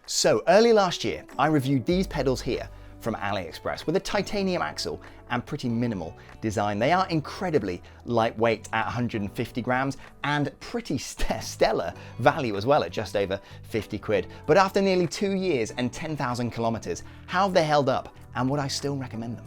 So early last year, I reviewed these pedals here from AliExpress with a titanium axle and pretty minimal design. They are incredibly lightweight at 150 grams and pretty stellar value as well at just over 50 quid. But after nearly 2 years and 10,000 kilometers, how have they held up and would I still recommend them?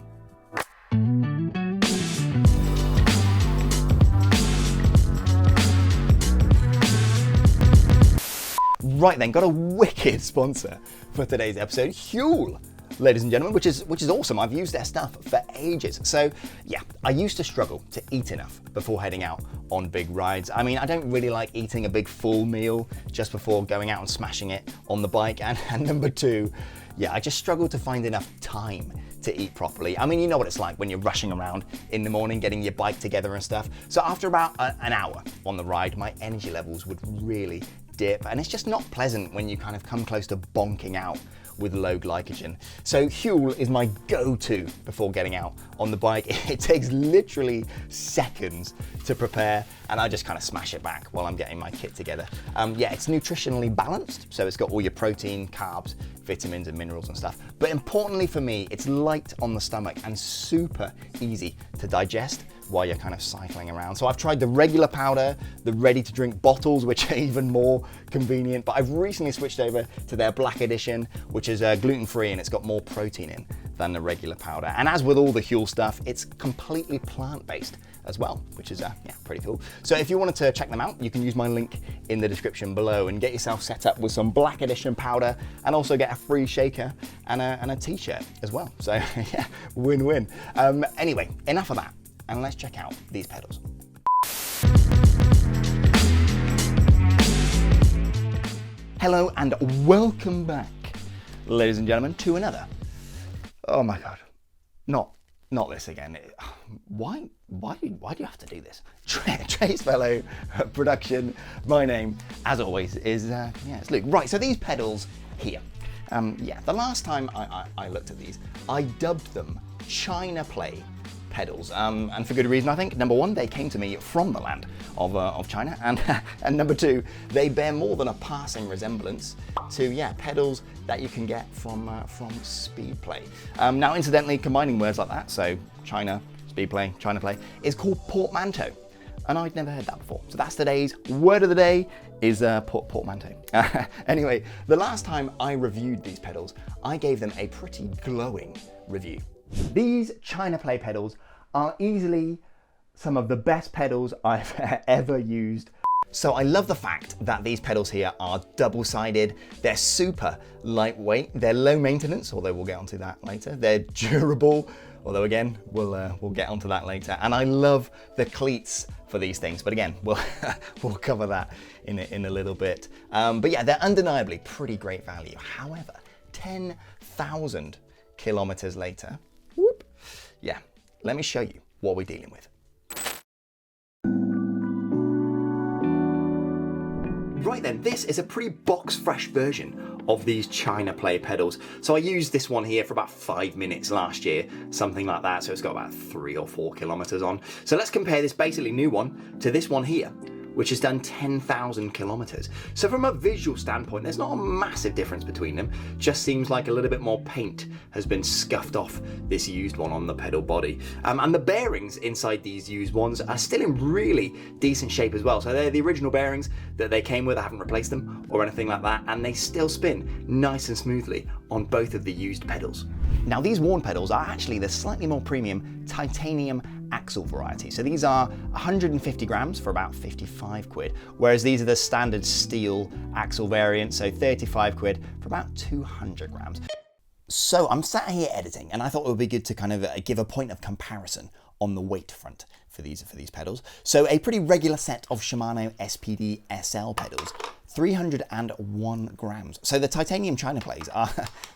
Right then, got a wicked sponsor for today's episode, Huel, ladies and gentlemen, which is awesome. I've used their stuff for ages. So yeah, I used to struggle to eat enough before heading out on big rides. I mean, I don't really like eating a big full meal just before going out and smashing it on the bike. And number two, yeah, I just struggle to find enough time to eat properly. I mean, you know what it's like when you're rushing around in the morning, getting your bike together and stuff. So after about an hour on the ride, my energy levels would really dip, and it's just not pleasant when you kind of come close to bonking out with low glycogen. So Huel is my go-to before getting out on the bike. It takes literally seconds to prepare, and I just kind of smash it back while I'm getting my kit together. Yeah, it's nutritionally balanced, so it's got all your protein, carbs, vitamins and minerals and stuff. But importantly for me, it's light on the stomach and super easy to digest while you're kind of cycling around. So I've tried the regular powder, the ready to drink bottles, which are even more convenient, but I've recently switched over to their black edition, which is gluten-free and it's got more protein in than the regular powder. And as with all the Huel stuff, it's completely plant-based as well, which is yeah, pretty cool. So if you wanted to check them out, you can use my link in the description below and get yourself set up with some black edition powder and also get a free shaker and a t-shirt as well. So yeah, win-win. Anyway, enough of that. And let's check out these pedals. Hello and welcome back, ladies and gentlemen, to another. Oh my God, not this again. Why do you have to do this? Trace Fellow production. My name, as always, is it's Luke. Right, so these pedals here. Yeah, the last time I looked at these, I dubbed them Chinaplay pedals, and for good reason, I think. Number one, they came to me from the land of China, and number two, they bear more than a passing resemblance to pedals that you can get from Speedplay. Now, incidentally, combining words like that, so China, Speedplay, Chinaplay, is called portmanteau, and I'd never heard that before. So that's today's word of the day is portmanteau. Anyway, the last time I reviewed these pedals, I gave them a pretty glowing review. These Chinaplay pedals are easily some of the best pedals I've ever used. So I love the fact that these pedals here are double-sided. They're super lightweight. They're low maintenance, although we'll get onto that later. They're durable, although again, we'll get onto that later. And I love the cleats for these things, but again, we'll cover that in a little bit. But yeah, they're undeniably pretty great value. However, 10,000 kilometers later, yeah, let me show you what we're dealing with. Right then, this is a pretty box fresh version of these Chinaplay pedals. So I used this one here for about 5 minutes last year, something like that. So it's got about 3 or 4 kilometers on. So let's compare this basically new one to this one here, which has done 10,000 kilometers. So from a visual standpoint, there's not a massive difference between them. Just seems like a little bit more paint has been scuffed off this used one on the pedal body. And the bearings inside these used ones are still in really decent shape as well. So they're the original bearings that they came with. I haven't replaced them or anything like that. And they still spin nice and smoothly on both of the used pedals. Now these worn pedals are actually the slightly more premium titanium axle variety. So these are 150 grams for about 55 quid, whereas these are the standard steel axle variant, so 35 quid for about 200 grams. So I'm sat here editing, and I thought it would be good to kind of give a point of comparison on the weight front for these pedals. So a pretty regular set of Shimano SPD-SL pedals, 301 grams. So the titanium Chinaplays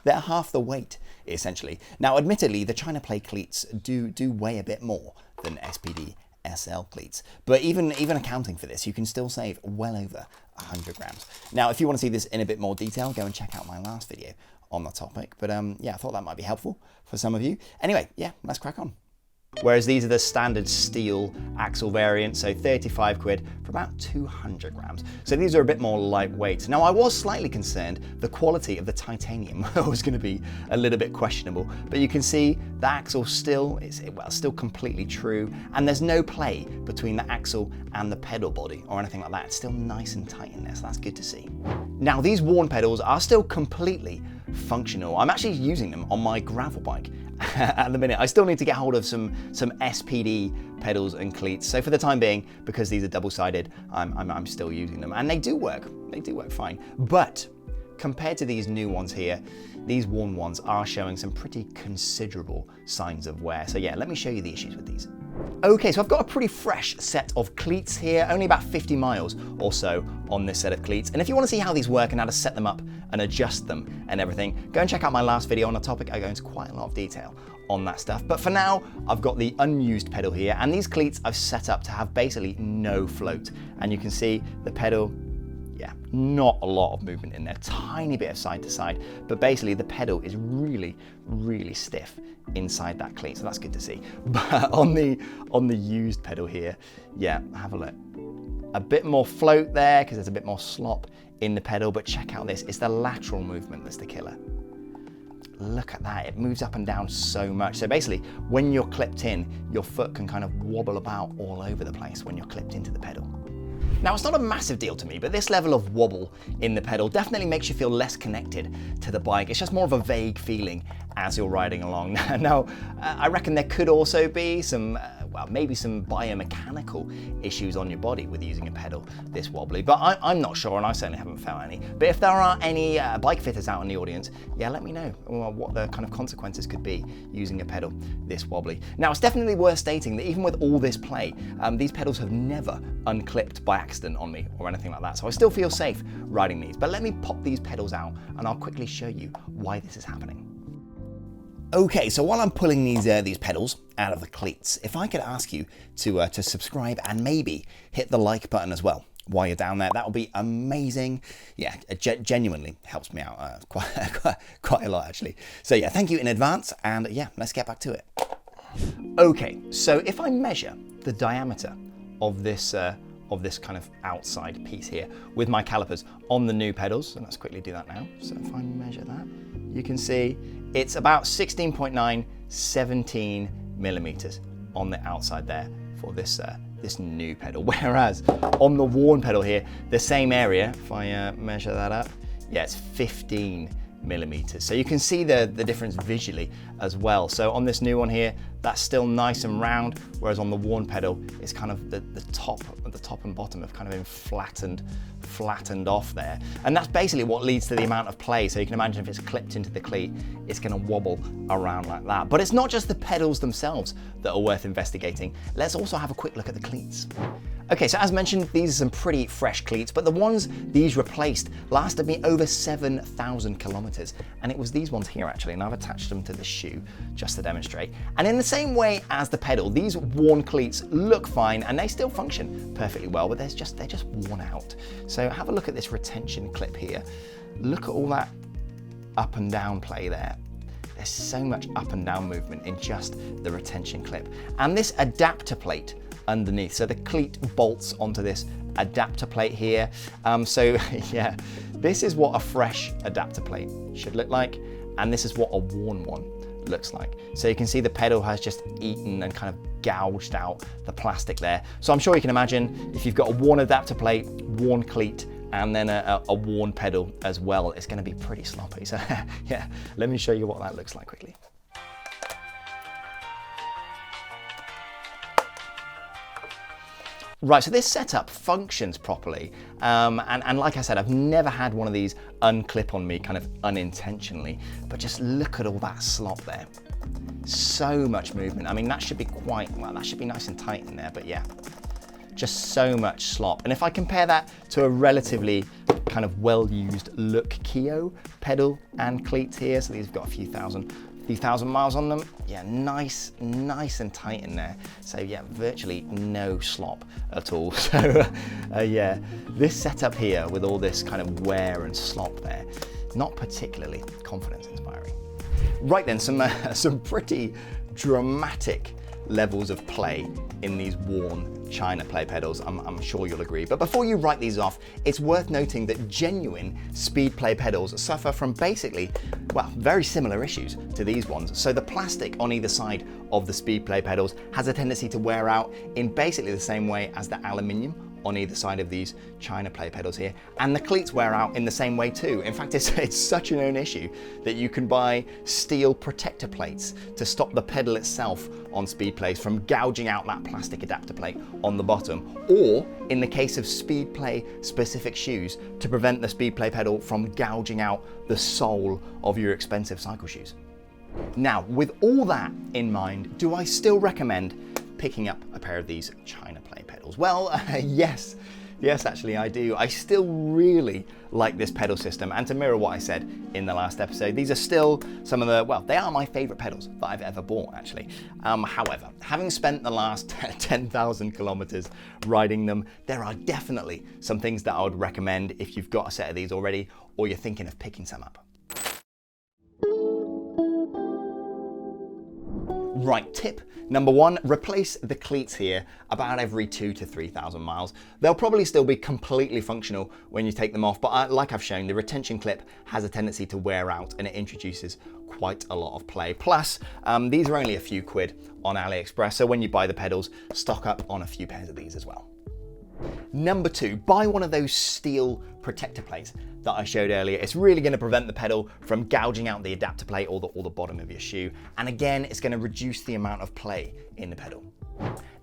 they're half the weight, essentially. Now, admittedly, the Chinaplay cleats do weigh a bit more than SPD-SL cleats, but even accounting for this, you can still save well over 100 grams. Now, if you want to see this in a bit more detail, go and check out my last video on the topic. But yeah, I thought that might be helpful for some of you. Anyway, yeah, let's crack on. Whereas these are the standard steel axle variants, so 35 quid for about 200 grams. So these are a bit more lightweight. Now I was slightly concerned the quality of the titanium was going to be a little bit questionable, but you can see the axle still still completely true, and there's no play between the axle and the pedal body or anything like that. It's still nice and tight in there, so that's good to see. Now these worn pedals are still completely functional. I'm actually using them on my gravel bike at the minute. I still need to get hold of some SPD pedals and cleats. So for the time being, because these are double-sided, I'm still using them, and they do work. They do work fine. But compared to these new ones here, these worn ones are showing some pretty considerable signs of wear. So yeah, let me show you the issues with these. Okay, so I've got a pretty fresh set of cleats here, only about 50 miles or so on this set of cleats. And if you want to see how these work and how to set them up and adjust them and everything, go and check out my last video on the topic. I go into quite a lot of detail on that stuff. But for now, I've got the unused pedal here, and these cleats I've set up to have basically no float. And you can see the pedal, yeah, not a lot of movement in there, tiny bit of side to side, but basically the pedal is really, really stiff inside that cleat, so that's good to see. But on the used pedal here, yeah, have a look. A bit more float there because there's a bit more slop in the pedal, but check out this, it's the lateral movement that's the killer. Look at that, it moves up and down so much. So basically, when you're clipped in, your foot can kind of wobble about all over the place when you're clipped into the pedal. Now, it's not a massive deal to me, but this level of wobble in the pedal definitely makes you feel less connected to the bike. It's just more of a vague feeling as you're riding along. Now, I reckon there could also be some, well, maybe some biomechanical issues on your body with using a pedal this wobbly, but I'm not sure, and I certainly haven't felt any. But if there are any bike fitters out in the audience, yeah, let me know what the kind of consequences could be using a pedal this wobbly. Now, it's definitely worth stating that even with all this play, these pedals have never unclipped by accident on me or anything like that, so I still feel safe riding these. But let me pop these pedals out and I'll quickly show you why this is happening. Okay, so while I'm pulling these pedals out of the cleats, if I could ask you to subscribe and maybe hit the like button as well while you're down there, that would be amazing. Yeah, it genuinely helps me out quite a lot actually. So yeah, thank you in advance, and yeah, let's get back to it. Okay, so if I measure the diameter of this kind of outside piece here with my calipers on the new pedals, and let's quickly do that now. So if I measure that, you can see it's about 16.9, 17 millimeters on the outside there for this new pedal. Whereas on the worn pedal here, the same area, if I measure that up, yeah, it's 15 millimeters. So you can see the difference visually as well. So on this new one here, that's still nice and round, whereas on the worn pedal, it's kind of the top and bottom have kind of been flattened off there. And that's basically what leads to the amount of play. So you can imagine if it's clipped into the cleat, it's gonna wobble around like that. But it's not just the pedals themselves that are worth investigating. Let's also have a quick look at the cleats. Okay, so as mentioned, these are some pretty fresh cleats, but the ones these replaced lasted me over 7,000 kilometers. And it was these ones here actually, and I've attached them to the shoe just to demonstrate. And in the same way as the pedal, these worn cleats look fine and they still function perfectly well, but they're just worn out. So have a look at this retention clip here. Look at all that up and down play there. There's so much up and down movement in just the retention clip. And this adapter plate underneath, so the cleat bolts onto this adapter plate here. So yeah, this is what a fresh adapter plate should look like, and this is what a worn one looks like. So you can see the pedal has just eaten and kind of gouged out the plastic there. So I'm sure you can imagine if you've got a worn adapter plate, worn cleat, and then a worn pedal as well, it's going to be pretty sloppy. So yeah, let me show you what that looks like quickly. Right, so this setup functions properly, and like I said, I've never had one of these unclip on me kind of unintentionally, but just look at all that slop there. So much movement. I mean, that should be that should be nice and tight in there, but yeah, just so much slop. And if I compare that to a relatively kind of well-used Lookalike pedal and cleats here, so these have got a few thousand miles on them, yeah, nice and tight in there. So yeah, virtually no slop at all. So yeah, this setup here with all this kind of wear and slop there, not particularly confidence inspiring. Right then, some pretty dramatic levels of play in these worn Chinaplay pedals, I'm sure you'll agree. But before you write these off, it's worth noting that genuine Speedplay pedals suffer from basically, well, very similar issues to these ones. So the plastic on either side of the Speedplay pedals has a tendency to wear out in basically the same way as the aluminium on either side of these Chinaplay pedals here, and the cleats wear out in the same way too. In fact, it's such a known issue that you can buy steel protector plates to stop the pedal itself on Speedplays from gouging out that plastic adapter plate on the bottom, or in the case of Speedplay specific shoes, to prevent the Speedplay pedal from gouging out the sole of your expensive cycle shoes. Now, with all that in mind, do I still recommend picking up a pair of these Chinaplay pedals? Well, yes, actually I do. I still really like this pedal system, and to mirror what I said in the last episode, these are still some of the, well, they are my favorite pedals that I've ever bought actually. However, having spent the last 10,000 kilometers riding them, there are definitely some things that I would recommend if you've got a set of these already or you're thinking of picking some up. Right, tip number one, replace the cleats here about every 2,000 to 3,000 miles. They'll probably still be completely functional when you take them off, but like I've shown, the retention clip has a tendency to wear out and it introduces quite a lot of play. Plus, these are only a few quid on AliExpress, so when you buy the pedals, stock up on a few pairs of these as well. Number two, buy one of those steel protector plates that I showed earlier. It's really going to prevent the pedal from gouging out the adapter plate or the bottom of your shoe. And again, it's going to reduce the amount of play in the pedal.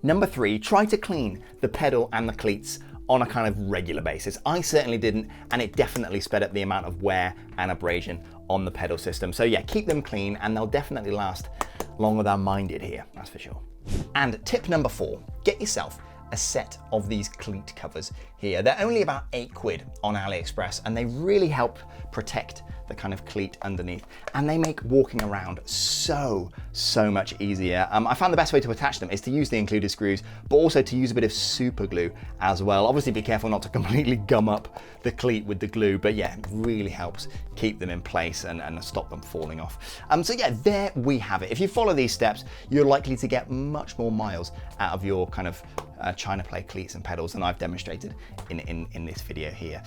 Number three, try to clean the pedal and the cleats on a kind of regular basis. I certainly didn't, and it definitely sped up the amount of wear and abrasion on the pedal system. So yeah, keep them clean and they'll definitely last longer than mine did here, that's for sure. And tip number four, get yourself a set of these cleat covers here. They're only about 8 quid on AliExpress and they really help protect the kind of cleat underneath, and they make walking around so much easier. I found the best way to attach them is to use the included screws, but also to use a bit of super glue as well. Obviously be careful not to completely gum up the cleat with the glue, but yeah, it really helps keep them in place and stop them falling off. So yeah, there we have it. If you follow these steps, you're likely to get much more miles out of your kind of Chinaplay cleats and pedals than I've demonstrated in this video here.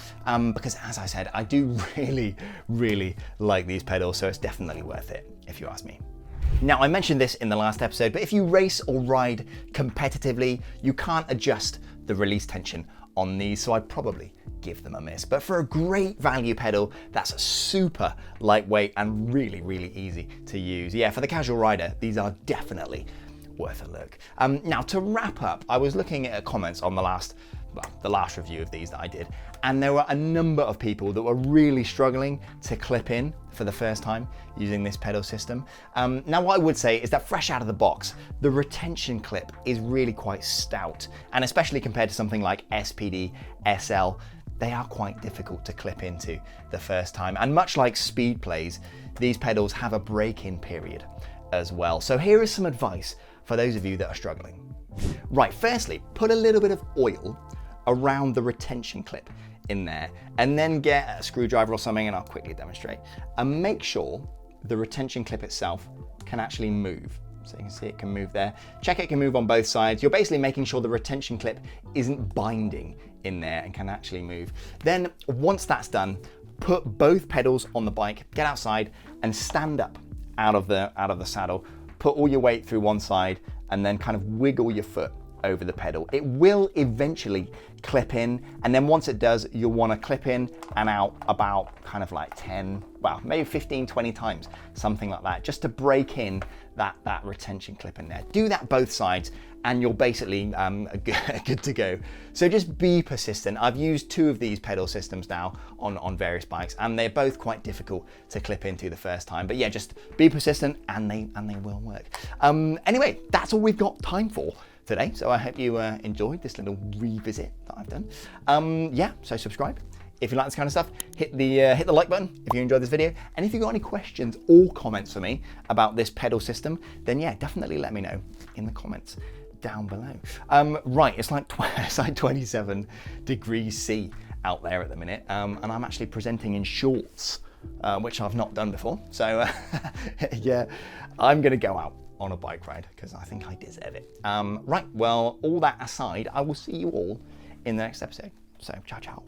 Because as I said, I do really like these pedals, so it's definitely worth it if you ask me. Now, I mentioned this in the last episode, but if you race or ride competitively, you can't adjust the release tension on these, so I'd probably give them a miss. But for a great value pedal that's super lightweight and really easy to use, yeah, for the casual rider, these are definitely worth a look. Now, to wrap up, I was looking at comments on the last review of these that I did, and there were a number of people that were really struggling to clip in for the first time using this pedal system. Now, what I would say is that fresh out of the box, the retention clip is really quite stout, and especially compared to something like SPD-SL, they are quite difficult to clip into the first time. And much like Speedplays, these pedals have a break-in period as well. So here is some advice for those of you that are struggling. Right, firstly, put a little bit of oil around the retention clip in there, and then get a screwdriver or something, and I'll quickly demonstrate. And make sure the retention clip itself can actually move. So you can see it can move there. Check it can move on both sides. You're basically making sure the retention clip isn't binding in there and can actually move. Then once that's done, put both pedals on the bike, get outside and stand up out of the saddle. Put all your weight through one side and then kind of wiggle your foot over the pedal. It will eventually clip in, and then once it does, you'll want to clip in and out about kind of like 10, well, maybe 15, 20 times, something like that, just to break in that retention clip in there. Do that both sides and you're basically good to go. So just be persistent. I've used 2 of these pedal systems now on various bikes, and they're both quite difficult to clip into the first time. But yeah, just be persistent and they will work. Anyway, that's all we've got time for today. So I hope you enjoyed this little revisit that I've done. Yeah, so subscribe if you like this kind of stuff. Hit the like button if you enjoyed this video. And if you've got any questions or comments for me about this pedal system, then yeah, definitely let me know in the comments down below. Right, it's like 27 degrees C out there at the minute, and I'm actually presenting in shorts which I've not done before. So yeah, I'm gonna go out on a bike ride because I think I deserve it. Right, well, all that aside, I will see you all in the next episode. So ciao, ciao.